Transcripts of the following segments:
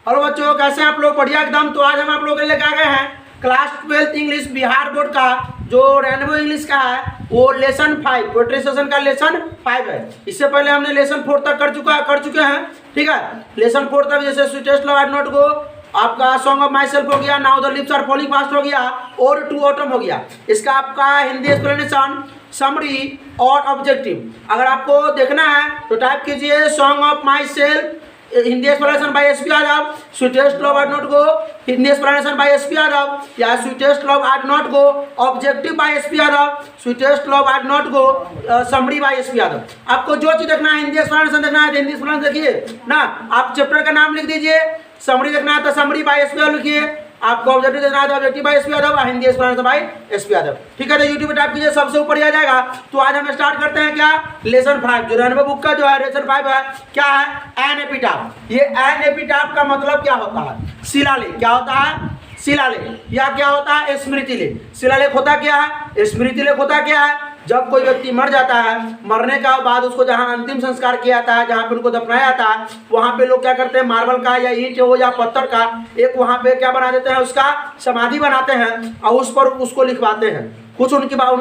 Hello बच्चों, कैसे हैं आप लोग? बढ़िया एकदम। तो आज हम आप लोगों के लिए लेकर आ गए हैं क्लास 12 इंग्लिश बिहार बोर्ड का जो रेनबो इंग्लिश का है वो लेसन 5 पोएट्री सेशन का लेसन 5 है। इससे पहले हमने लेसन 4 तक कर चुके हैं। ठीक है, लेसन 4 तक जैसे sweetest love at not go, आपका सॉन्ग ऑफ माई सेल्फ हो गया, now the lips are falling fast हो गया और टू ऑटम हो गया। इसका आपका हिंदी एक्सप्लेनेशन, समरी और ऑब्जेक्टिव अगर आपको देखना है तो टाइप कीजिए song of my self Hindi explanation by SP Yadav, sweetest love at not go Hindi explanation by SP Yadav, या sweetest love at not go objective by SP Yadav, sweetest love at not go summary by SP Yadav. आपको जो चीज देखना है, Hindi explanation देखना है तो Hindi explanation देखिए ना, आप चैप्टर का नाम लिख दीजिए। समरी देखना है तो समरी बाय एसपी यादव लिखिए। आपको ऑब्जेक्टिव देखना है तो objective by SP Yadav, Hindi explanation by SP Yadav. ठीक है, तो यूट्यूब पे टाइप कीजिए, सबसे ऊपर ही आ जाएगा। तो आज हम स्टार्ट करते हैं क्या, लेसन 5 जो रेनबो बुक का जो है लेसन 5 है। क्या है? An epitaph. ये एन एपिटाफ का मतलब क्या होता है? शिलालेख। क्या होता है? शिलालेख। या क्या होता है? स्मृतिलेख। शिलालेख होता क्या है? स्मृतिलेख होता क्या है? जब कोई व्यक्ति मर जाता है, मरने का बाद उसको जहां अंतिम संस्कार किया जाता है, जहां पे उनको दफनाया जाता है, वहां पे लोग क्या करते हैं, मार्बल का या ईंट हो या पत्थर का एक वहां पे क्या बना देते हैं, उसका समाधि बनाते हैं और उस पर उसको लिखवाते हैं कुछ उनके बारे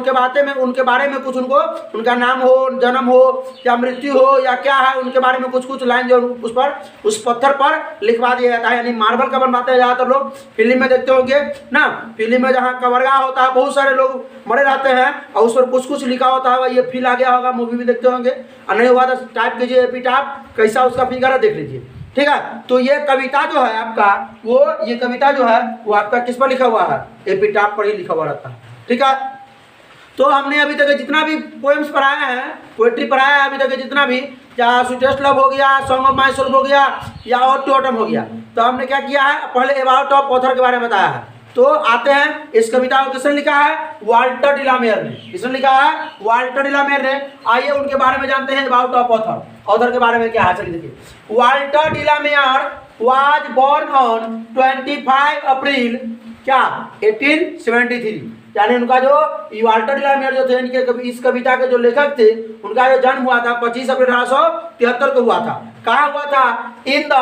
में कुछ उनका नाम हो, जन्म हो या मृत्यु हो या क्या है, उनके बारे में कुछ लाइन जो उस पत्थर पर लिखवा दिया जाता है। यानी मार्बल का बनवाते हैं। ज़्यादातर लोग फिल्म में देखते होंगे ना, फिल्म में जहाँ कबरगाह होता है, बहुत सारे लोग मरे रहते हैं और उस पर कुछ लिखा होता है। ये फील आ गया होगा, मूवी भी देखते होंगे और नहीं हुआ तो टाइप कीजिए एपिटाफ, कैसा उसका फिगर है देख लीजिए। ठीक है, तो ये कविता जो है आपका ये कविता जो है वो आपका किस पर लिखा हुआ है? एपिटाफ पर ही लिखा हुआ रहता है। ठीक है, तो हमने अभी तक जितना भी पोएम्स पढ़ाया है, पोएट्री पढ़ाया है अभी तक जितना भी, या स्वीटेस्ट लव हो गया, सॉन्ग ऑफ माई सेल्फ हो गया या और टू ऑटम हो गया, तो हमने क्या किया है, पहले अबाउट ऑफ ऑथर के बारे में बताया है। तो आते हैं, इस कविता को किसने लिखा है? वाल्टर डिलामेयर ने। किसने लिखा है? वाल्टर डिलामेयर ने। आइए उनके बारे में जानते हैं, अबाउट ऑफ ऑथर के बारे में क्या है। चलिए देखिए, वाल्टर डिलामेयर वाज बोर्न ऑन 25 अप्रैल क्या 1873। यानी उनका जो वाल्टर डिलामेयर जो थे, इनके इस कविता के जो लेखक थे, उनका जो जन्म हुआ था 25 अप्रैल 1873 को हुआ था। कहाँ हुआ था? In the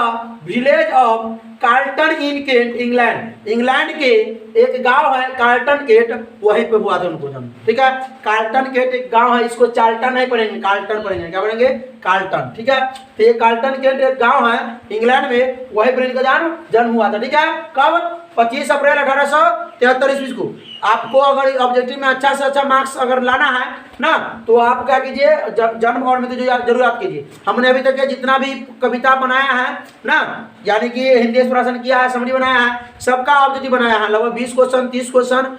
village of Carlton in Kent, England के एक गांव है कार्लटन केंट, वहीं पे हुआ था उनको जन्म। ठीक है, कार्लटन केंट एक गांव है, इसको चार्ल्टन नहीं पढ़ेंगे, कार्लटन पढ़ेंगे। क्या पढ़ेंगे? कार्लटन। ठीक है, तो ये कार्लटन केंट एक गांव है इंग्लैंड में, वहीं पर इनका जन्म हुआ था। ठीक है, कब? 25 अप्रैल 1873 ईस्वी को। आपको अगर ऑब्जेक्टिव में अच्छा से अच्छा मार्क्स अगर लाना है ना, तो आप क्या कीजिए, जन्म और मृत्यु जरूर याद कीजिए। हमने अभी तक जितना भी कविता बनाया है ना, यानी कि हिंदी एक्सप्रेशन किया है, समरी बनाया है, सबका ऑब्जेक्टिव बनाया है। लगभग 20 क्वेश्चन, 30 क्वेश्चन,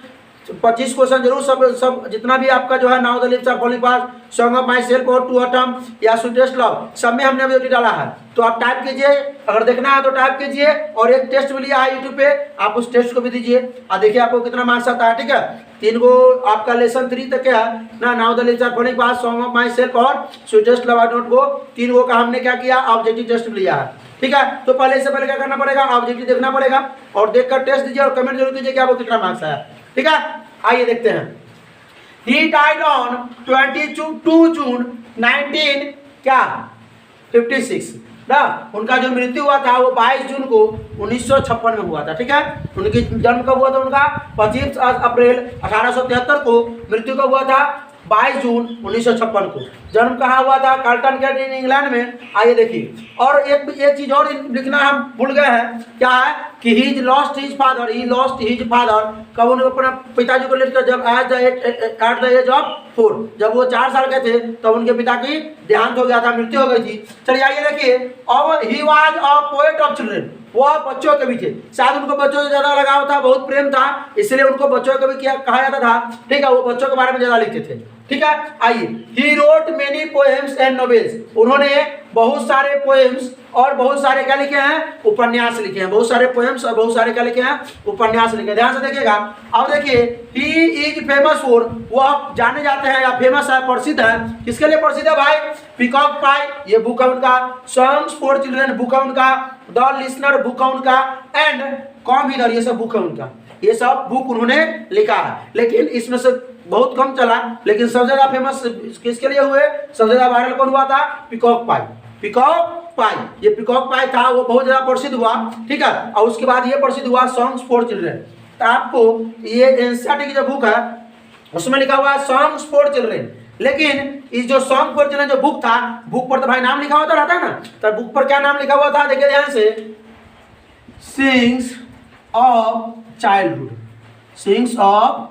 25 क्वेश्चन जरूर सब जितना भी आपका जो है, now the lips are falling fast, song of my self और टू ऑटम या स्वीटेस्ट लव, सब में हमने अभी डाला है। तो आप टाइप कीजिए, अगर देखना है तो टाइप कीजिए। और एक टेस्ट भी लिया है यूट्यूब पे, आप उस टेस्ट को भी दीजिए और देखिए आपको कितना मार्क्स आता है। ठीक है, 3 गो आपका लेसन 3 तक क्या है ना, now the lips are falling fast, song of my self और sweetest love I don't go, 3 go का हमने क्या किया, ऑब्जेक्टिव टेस्ट लिया है। ठीक है, तो पहले से पहले क्या करना पड़ेगा, ऑब्जेक्टिव देखना पड़ेगा और देखकर टेस्ट दीजिए और कमेंट जरूर कीजिए कि आपको कितना मार्क्स आया। ठीक है, आइए देखते हैं। He died on 22 जून 1956 ना, उनका जो मृत्यु हुआ था वो 22 जून को 1956 में हुआ था। ठीक है, उनकी जन्म कब हुआ था? उनका 25 अप्रैल 1873 को, मृत्यु कब हुआ था? 22 जून 1956 को। जन्म कहाँ हुआ था? कार्लटन केंट इंग्लैंड में। आइए देखिए, और एक चीज और लिखना हम भूल गए हैं, क्या है कि ही लॉस्ट हिज फादर। कब उन्होंने अपने पिताजी को लेकर, जब एट द एज ऑफ 4, जब वो 4 साल के थे तब उनके पिता की देहांत हो गया था, मृत्यु हो गई थी। चलिए आइए देखिए, और he was a poet of children, वो बच्चों के भी थे। शायद उनको बच्चों से ज्यादा लगाव था, बहुत प्रेम था, इसलिए उनको बच्चों के भी कहा जाता था। ठीक है, वो बच्चों के बारे में ज्यादा लिखते थे। ठीक है, आइए, he wrote many poems and novels, उन्होंने बहुत सारे पोएम्स और बहुत सारे क्या लिखे हैं, उपन्यास लिखे हैं। बहुत सारे पोएम्स और बहुत सारे क्या लिखे हैं, उपन्यास लिखे हैं। ध्यान से देखिएगा। अब देखिए, ही इज फेमस फॉर, वो आप जाने जाते हैं या फेमस है, प्रसिद्ध है। किसके लिए प्रसिद्ध है भाई? पीकॉक पाई, ये बुक है उनका, सॉन्ग्स फॉर चिल्ड्रन बुक है उनका, द लिसनर बुक है उनका, एंड कॉम हियर, ये सब बुक है उनका। ये सब बुक उन्होंने लिखा है, लेकिन इसमें से बहुत कम चला। लेकिन सबसे ज्यादा फेमस किसके लिए हुए, सबसे ज्यादा वायरल कौन हुआ था? पीकॉक पाई। पीकॉक पाई, ये पीकॉक पाई था वो बहुत ज़्यादा प्रसिद्ध हुआ, ठीक है। और उसके बाद ये प्रसिद्ध हुआ सॉन्ग्स फॉर चिल्ड्रन। तो आपको ये एनसीईआरटी की जो बुक है उसमें लिखा हुआ है सॉन्ग्स फॉर चिल्ड्रन, लेकिन इस जो सॉन्ग फॉर चिल्ड्रन जो बुक था, बुक पर तो भाई नाम लिखा हुआ तो रहता है ना, तो बुक पर क्या नाम लिखा हुआ था देखिए ध्यान से, sings of childhood, sings of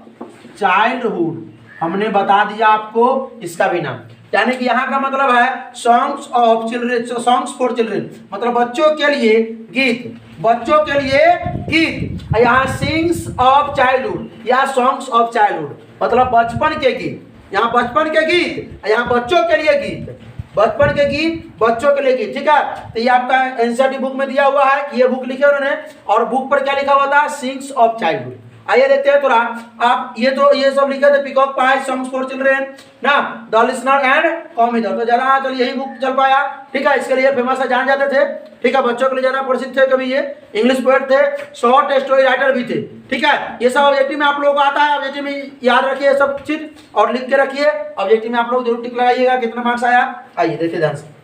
childhood हमने बता दिया आपको इसका भी नाम। यानी कि यहाँ का मतलब है songs of children, songs for children मतलब बच्चों के लिए गीत, बच्चों के लिए गीत। यहाँ सिंग्स ऑफ चाइल्डहुड या सॉन्ग्स ऑफ चाइल्डहुड मतलब बचपन के गीत, यहाँ बचपन के गीत, यहाँ बच्चों के लिए गीत, बचपन के गीत बच्चों के लिए गीत, ठीक है। तो ये आपका एनसीईआरटी बुक में दिया हुआ है कि ये बुक लिखे उन्होंने, और बुक पर क्या लिखा हुआ था, सिंग्स ऑफ चाइल्डहुड। आइए देखते हैं थोड़ा, आप ये सब लिखे थे peacock pie, songs for children ना, the listener and come here, तो ज्यादा तो यही बुक चल पाया, ठीक है। इसके लिए फेमस है, जान जाते थे, ठीक है। बच्चों के लिए ज्यादा प्रसिद्ध थे, कभी ये इंग्लिश पोएट थे, शॉर्ट स्टोरी राइटर भी थे, ठीक है। ये सब ऑब्जेक्टिव में आप लोगों को आता है, ऑब्जेक्टिव में याद रखिए सब चीज और लिख के रखिए, ऑब्जेक्टिव में आप लोग जरूर टिक लगाइएगा कितना मार्क्स आया। आइए देखिए ध्यान से,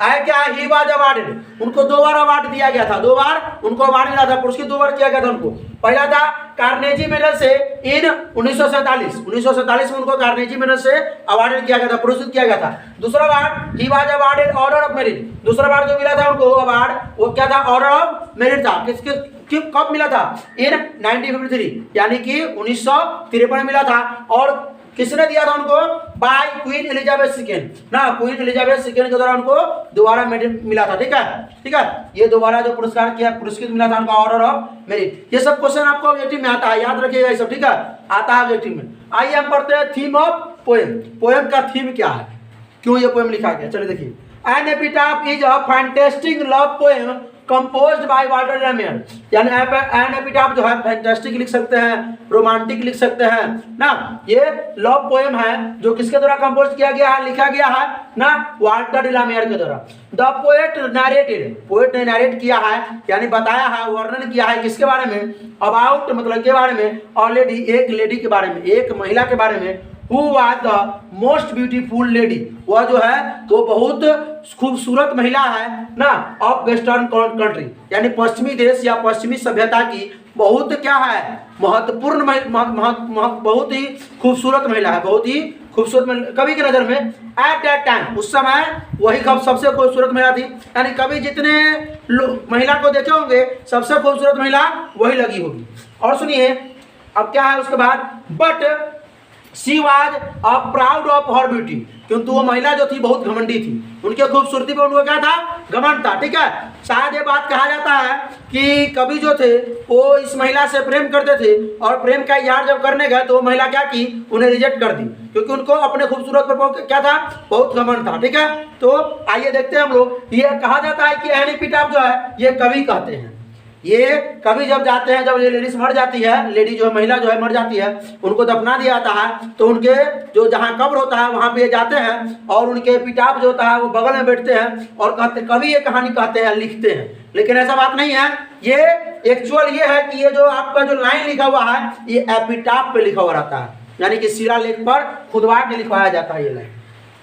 आया क्या, ही वाज अवार्डेड, उनको 2 बार अवार्ड दिया गया था, 2 बार उनको अवार्ड मिला था, पुरस्कृत 2 बार किया गया था उनको। पहला था कार्नेजी मेडल से इन 1947 में उनको कार्नेजी मेडल से अवार्डेड किया गया था, पुरस्कृत किया गया था। दूसरा बार ही was awarded order of merit, दूसरा बार जो मिला था उनको अवार्ड वो क्या था, ऑर्डर ऑफ मेरिट था। किसके कब मिला था, इन 1953 यानी कि 1953 में मिला था। और किसने दिया था उनको, बाय क्वीन एलिजाबेथ सेकेंड ना, क्वीन एलिजाबेथ सेकेंड के द्वारा उनको दोबारा मेडल मिला था, ठीक है, ठीक है। ये दोबारा जो पुरस्कार किया, पुरस्कृत मिला था उनको ऑर्डर ऑफ मेरिट। ये सब क्वेश्चन आपको ऑब्जेक्टिव में आता है, याद रखिएगा ये सब, ठीक है, आता है ऑब्जेक्टिव में। आइए हम पढ़ते हैं थीम ऑफ पोएम, पोएम का थीम क्या है, क्यों ये पोएम लिखा गया, चलिए देखिए। An epitaph is a fantastic love poem composed by Walter Damien, यानी एन एपिटाफ जो है फैंटास्टिक लिख सकते हैं, रोमांटिक लिख सकते हैं ना, ये लव पोएम है जो किसके द्वारा कंपोज किया गया है, लिखा गया है ना, वाल्टर डेलामेयर के द्वारा। द पोएट नैरेटेड, पोएट ने नैरेट किया है यानी बताया है, वर्णन किया है किसके बारे में, अबाउट मतलब के बारे में, ऑलरेडी एक लेडी के बारे में, एक महिला के बारे में, Who was the most beautiful lady, वह जो है वो बहुत खूबसूरत महिला है ना, ऑफ वेस्टर्न कंट्री यानी पश्चिमी देश या पश्चिमी सभ्यता की बहुत क्या है, महत्वपूर्ण बहुत ही खूबसूरत महिला है, बहुत ही खूबसूरत कवि की नज़र में। एट दैट टाइम, उस समय वही सबसे खूबसूरत महिला थी, यानी कवि जितने महिला को देखे होंगे सबसे खूबसूरत महिला वही लगी होगी। और सुनिए अब क्या है उसके बाद, but she was a proud of her beauty, क्योंकि वो महिला जो थी बहुत घमंडी थी, उनके खूबसूरती पर उनको क्या था, घमंड था, ठीक है। शायद ये बात कहा जाता है कि कवि जो थे वो इस महिला से प्रेम करते थे, और प्रेम का इजहार जब करने गए तो वो महिला क्या की, उन्हें रिजेक्ट कर दी, क्योंकि उनको अपने खूबसूरत पर क्या था, बहुत घमंड था, ठीक है। तो आइए देखते हैं हम लोग, ये कहा जाता है कि एन एपिटाफ जो है ये कवि कहते हैं, ये कभी जब जाते हैं, जब ये लेडीज मर जाती है, लेडी जो है महिला जो है मर जाती है, उनको दफना दिया जाता है, तो उनके जो जहाँ कब्र होता है वहाँ पे जाते हैं और उनके पिताब जो होता है वो बगल में बैठते हैं और कहते, कभी ये कहानी कहते हैं, लिखते हैं। लेकिन ऐसा बात नहीं है, ये एक्चुअल ये है कि ये जो आपका जो लाइन लिखा हुआ है ये एपिटाफ पे लिखा हुआ रहता है, यानी कि शिलालेख पर खुदवा के लिखवाया जाता है ये लाइन।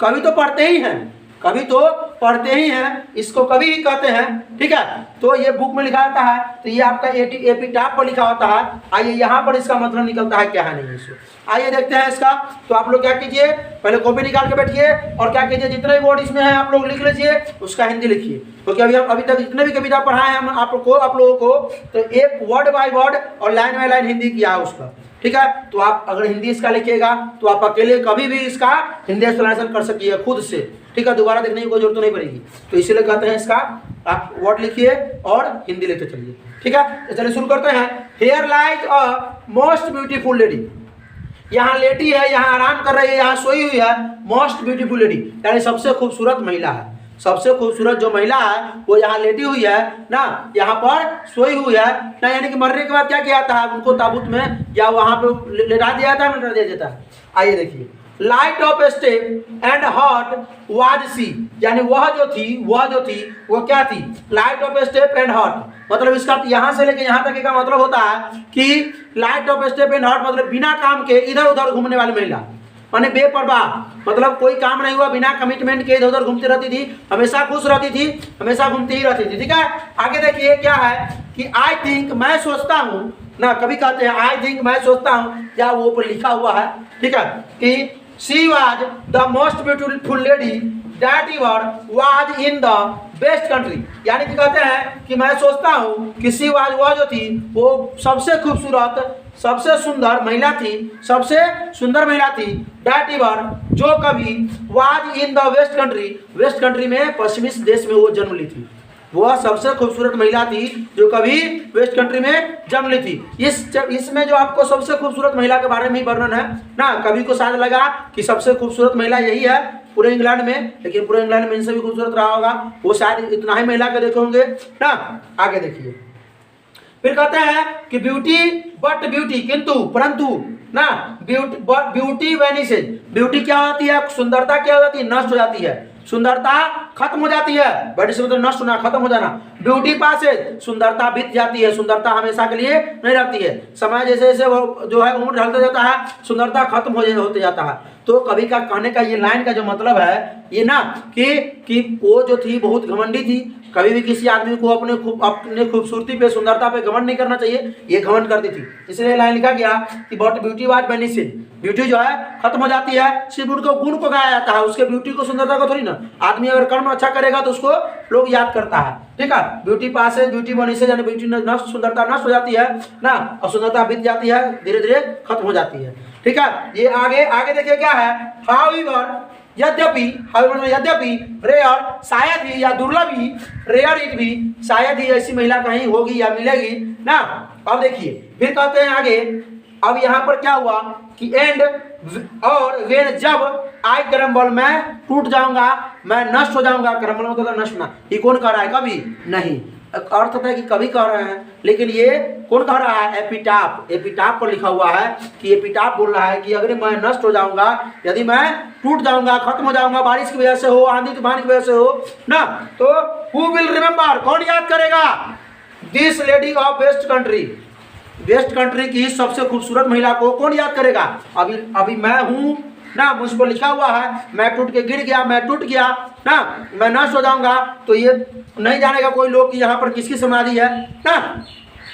कवि तो पढ़ते ही हैं, कवि तो पढ़ते ही हैं, इसको कवि ही कहते हैं, ठीक है। तो ये बुक में लिखा जाता है, तो ये आपका एपिटाफ पर लिखा होता है। आइए यहाँ पर इसका मतलब निकलता है क्या है नहीं इसको, आइए देखते हैं इसका। तो आप लोग क्या कीजिए, पहले कॉपी निकाल के बैठिए और क्या कीजिए, जितने भी वर्ड इसमें है आप लोग लिख लीजिए, उसका हिंदी लिखिए, क्योंकि अभी तक जितने भी कविता पढ़ाए हैं हम आप लोगों को, तो एक वर्ड बाय वर्ड और लाइन बाय लाइन हिंदी किया है उसका, ठीक है। तो आप अगर हिंदी इसका लिखिएगा तो आप अकेले कभी भी इसका हिंदी एक्सप्लेनेशन कर सकिए खुद से, ठीक है, दोबारा देखने की कोई जरूरत नहीं पड़ेगी। तो इसीलिए कहते हैं इसका आप वर्ड लिखिए और हिंदी लिखते चलिए, ठीक है। तो चलिए शुरू करते हैं। Here lies a most beautiful lady, यहाँ लेटी है, यहाँ आराम कर रही है, यहाँ सोई हुई है, मोस्ट ब्यूटीफुल लेडी यानी सबसे खूबसूरत महिला है, सबसे खूबसूरत जो महिला है वो यहाँ लेटी हुई है ना, यहाँ पर सोई हुई है ना, यानी कि मरने के बाद क्या किया जाता है, उनको ताबूत में या वहाँ पे लेटा दिया जाता है, लेटा दिया जाता है। आइए देखिए, light of step and hot was see, यानी वह जो थी वो क्या थी, light of step and hot, मतलब इसका यहाँ से लेके यहाँ तक का मतलब होता है कि light of step and hot मतलब बिना काम के इधर उधर घूमने वाली महिला, माने बेपरवाह, मतलब कोई काम नहीं हुआ, बिना कमिटमेंट के इधर उधर घूमती रहती थी, हमेशा खुश रहती थी, हमेशा घूमती ही रहती थी। ठीक है, आगे देखिए क्या है कि आई थिंक मैं सोचता हूँ ना, कभी कहते हैं आई थिंक मैं सोचता हूँ, या वो ऊपर लिखा हुआ है। ठीक है कि she was the most beautiful lady that ever was in the best country, यानी कि कहते हैं कि मैं सोचता हूँ कि शी वाज, वह जो थी वो सबसे खूबसूरत, सबसे सुंदर महिला थी, सबसे सुंदर महिला थी, दैट एवर, जो कभी was in the west country, west country में पश्चिमी देश में वो जन्म ली थी, वह सबसे खूबसूरत महिला थी जो कभी वेस्ट कंट्री में जन्म ली थी। इसमें जो आपको सबसे खूबसूरत महिला के बारे में ही वर्णन है ना, कभी को शायद लगा कि सबसे खूबसूरत महिला यही है पूरे इंग्लैंड में, लेकिन पूरे इंग्लैंड में इनसे भी खूबसूरत रहा होगा, वो शायद इतना ही महिला के देखे होंगे ना। आगे देखिए, फिर कहते हैं कि ब्यूटी बट ब्यूटी, किंतु परंतु ना, ब्यूटी वैनिशेज, ब्यूटी क्या होती है, सुंदरता क्या हो जाती है, नष्ट हो जाती है, सुंदरता खत्म हो जाती है, बड़ी से मतलब नष्ट होना, खत्म हो जाना। ब्यूटी पासेज, सुंदरता बीत जाती है, सुंदरता हमेशा के लिए नहीं रहती है, समय जैसे जैसे वो जो है उम्र ढलता जाता है, सुंदरता खत्म होते जाता है। तो कवि का कहने का ये लाइन का जो मतलब है ये ना कि वो जो थी बहुत घमंडी थी, कभी भी किसी आदमी को अपने खूबसूरती पे, सुंदरता पे घमंड नहीं करना चाहिए, ये घमंड करती थी, इसलिए लाइन लिखा गया कि but beauty was vanishing, beauty जो है खत्म हो जाती है, सिर्फ उनको गुण को गाया जाता है, उसके ब्यूटी को, सुंदरता को थोड़ी ना। आदमी अगर कर्म अच्छा करेगा तो उसको लोग याद करता है। ठीक है, ब्यूटी पासेज, ब्यूटी वैनिशेज, यानी ब्यूटी नष्ट, सुंदरता नष्ट हो जाती है ना, और सुंदरता बीत जाती है, धीरे धीरे खत्म हो जाती है। ठीक है, ये आगे देखिए क्या है, हाउएवर, यद्यपि, रेयर, शायद ही, या दुर्लभ ही, रेयर इट भी, शायद ही ऐसी महिला कहीं होगी या मिलेगी ना। अब देखिए फिर कहते हैं आगे, अब यहाँ पर क्या हुआ कि एंड और वेन, जब आई क्रम्बल, मैं टूट जाऊंगा, मैं नष्ट हो जाऊंगा, क्रम्बल मतलब नष्ट होना, ये कौन कह रहा है, कभी नहीं, अर्थ होता है कि कभी कह रहे हैं, लेकिन ये कौन कह रहा है, एपिटाफ, एपिटाफ पर लिखा हुआ है कि एपिटाफ बोल रहा है कि अगर मैं नष्ट हो जाऊंगा, यदि मैं टूट जाऊंगा, खत्म हो जाऊंगा, बारिश की वजह से हो, आंधी तूफान की वजह से हो ना, तो हु विल रिमेंबर, कौन याद करेगा, this lady of west country, west country की सबसे खूबसूरत महिला को कौन याद करेगा। अभी मैं हूँ ना, मुझ पर लिखा हुआ है, मैं टूट के गिर गया, मैं टूट गया ना, मैं नष्ट हो जाऊंगा, तो ये नहीं जानेगा कोई लोग कि यहाँ पर किसकी समाधि है ना,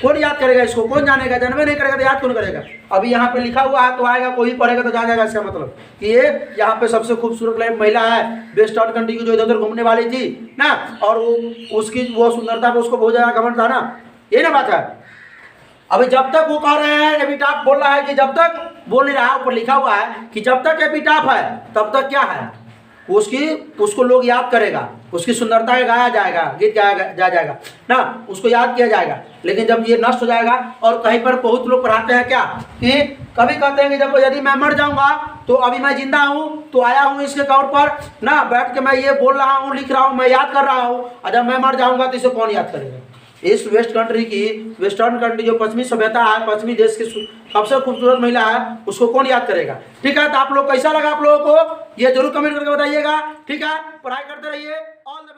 कौन याद करेगा इसको, कौन जानेगा, जानवे नहीं करेगा तो याद कौन करेगा। अभी यहाँ पे लिखा हुआ है तो आएगा, कोई पढ़ेगा तो जान जाएगा, इसका मतलब कि ये यहाँ पे सबसे खूबसूरत महिला है वेस्टर्न कंट्री की, जो इधर उधर घूमने वाली थी ना, और वो सुंदरता पे उसको बहुत ज्यादा घमंड था ना, ये ना बात है। अभी जब तक वो कह रहे हैं, एपिटाफ बोल रहा है कि जब तक, बोल नहीं रहा, ऊपर लिखा हुआ है कि जब तक एपिटाफ है तब तक क्या है, उसको लोग याद करेगा, उसकी सुंदरता का गाया जाएगा, गीत गाया जाएगा ना, उसको याद किया जाएगा। लेकिन जब ये नष्ट हो जाएगा, और कहीं पर बहुत लोग पढ़ाते हैं क्या कि कभी कहते हैं कि जब यदि मैं मर जाऊंगा, तो अभी मैं जिंदा हूँ तो आया हूँ इसके तौर पर ना, बैठ के मैं ये बोल रहा हूँ, लिख रहा हूँ, मैं याद कर रहा हूँ, और जब मैं मर जाऊंगा तो इसे कौन याद करेगा। इस वेस्ट कंट्री की, वेस्टर्न कंट्री जो पश्चिमी सभ्यता है, पश्चिमी देश की सबसे खूबसूरत महिला है, उसको कौन याद करेगा। ठीक है, तो आप लोग कैसा लगा आप लोगों को, ये जरूर कमेंट करके बताइएगा। ठीक है, पढ़ाई करते रहिए, ऑल द